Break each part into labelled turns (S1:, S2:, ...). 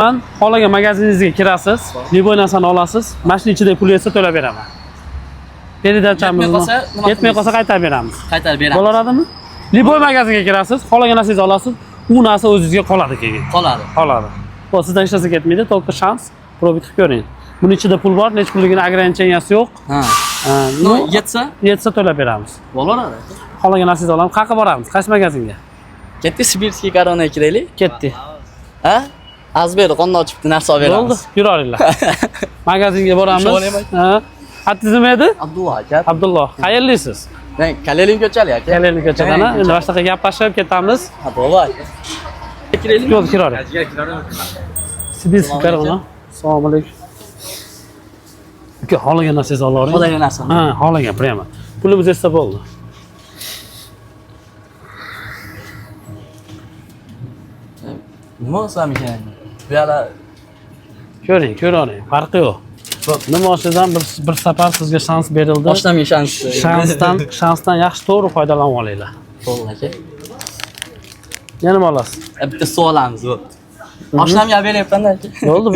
S1: Ben xohlagan magaziningizga kirasiz, liboy narsani olasiz, mashina ichida pul yetsa to'lab beraman. Peridatamiz. Yetmay qolsa qaytarib beramiz.
S2: Qaytarib beramiz.
S1: Bo'ladimi? Liboy magazinga kirasiz, xohlagan narsangizni olasiz, u narsa o'zingizga qoladi keyin. Qoladi. Bu sizdan hech narsa ketmaydi, только shans, probit qilib ko'ring. Buning ichida pul bor, nech pulligini ограниченияsi yo'q.
S2: Ha. No, yetsa
S1: to'lab beramiz.
S2: Bo'laveradi.
S1: Xohlagan narsangizni olamiz, qayerga boramiz? Qaysi magazinga?
S2: Ketdi Sibirskiy koronga kiraylik.
S1: Ketdi.
S2: Ha? Azber qonni ochibdi, narsa olib beramiz.
S1: Bo'ldi, yuraveringlar. Magazinga boramiz. Ha. Xatingiz nima edi?
S2: Abdulloh aka.
S1: Abdulloh, qayerlisiz?
S2: Men Kalelin ko'chali aka.
S1: Kalelin ko'chadan, endi boshqa gaplashib ketamiz.
S2: Ha, bo'ldi aka. Kiraylik.
S1: Yo'q, kiravering. Sibirskiy korona. Assalomu alaykum. Uka, xohlagan narsangizni olavering.
S2: Xohlagan narsani.
S1: Ha, xohlagan, prямо. Pulimiz esa bo'ldi.
S2: Nima olsam ekan? Bu yoqda
S1: Ko'ravering, farqi yo'q. Nima olsangiz ham bir safar sizga shans berildi.
S2: Boshlamay shans.
S1: Shansdan yaxshi to'g'ri foydalanib olinglar.
S2: Bo'ldi aka.
S1: Yana nima olasiz?
S2: Bitta suvolamiz yo'q. Boshlamay beryapman aka.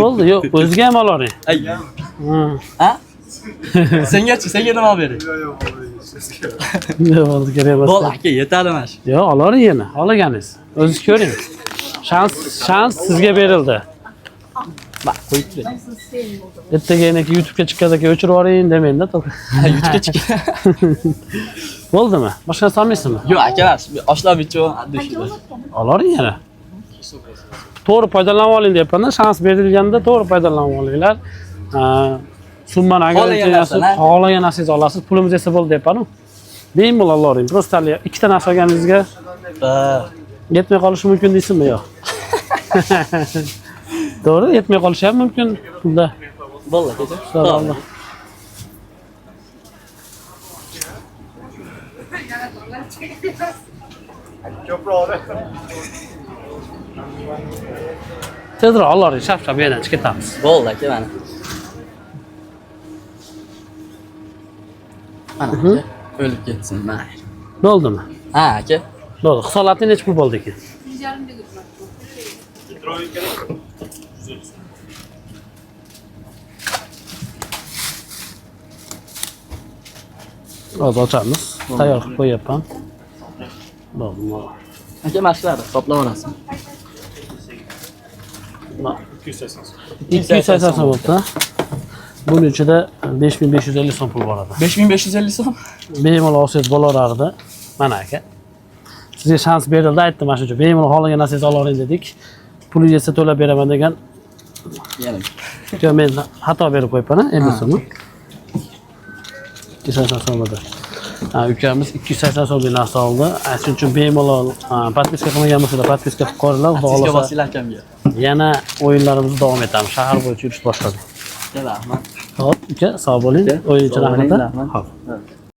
S1: Bo'ldi, yo'q, o'ziga ham olavering.
S2: Ha? Senga nima olib beray?
S1: Yo'q, bo'ldi, kerak emas.
S2: Bo'ldi aka, yetadi mana shu.
S1: Yo'q, olavering yana, xohlaganingiz. O'zingiz ko'ring. Shans sizga berildi.
S2: Bak, qo'yib turing.
S1: Ertaga YouTube'ga chiqqanda o'chirib yuboring demangda.
S2: YouTube'ga chiqqan.
S1: Bo'ldimi? Boshqa narsa olmaysizmi?
S2: Yo'q, aka emas. Oshlar bicho addushida.
S1: Olavering yana. To'g'ri foydalanib oling deyapman-da. Shans berilganda to'g'ri foydalanib olinglar. Summani xohlagan narsangizni olasiz, pulimiz esa bo'ldi deyapman-ku. Bemalol olavering. Просто ikkita narsa olganingizga yetmay qolishi mumkin deysizmi yo'q? To'g'ri, yetmay qolishi ham mumkin pulda.
S2: Bo'ldi aka.
S1: To'g'ri. Tezroq olavering, shap-shap yerdan chiqib ketamiz.
S2: Bo'ldi aka, mana. Mana aka, o'lib ketsin, mana.
S1: Bo'ldimi?
S2: Ha aka.
S1: Bo'ldi. Hisoblating necha pul bo'ldi ekan? 150. Hozir ochamiz. Tayyor qilib qo'yapman. Bo'ldi.
S2: Aka, mashqlar hisoblab olasiz.
S1: 280 bo'ldi. Buning ichida 5550 so'm pul bor edi.
S2: 5550 so'm?
S1: Bemalol olsangiz bo'laverardi. Mana aka. Sizga shans berildi, aytdim mana shuncha. Bemalol xohlagan narsangizni olavering dedik. Puli yetsa to'lab beraman degan. Men xato berib qo'yibman, endi so'mni. 280 so'm edi. Ukamiz 280 so'mlik narsa oldi. Shuning uchun bemalol podpiska qilmagan bo'lsanglar, podpiska qilib qo'yinglar.
S2: Podpiska bosinglar akamga.
S1: Yana o'yinlarimizni davom etamiz. Shahar bo'yicha yurish boshladik.
S2: Rahmat.
S1: Hop, uka, sog' bo'ling. O'yin uchun rahmat. Hop.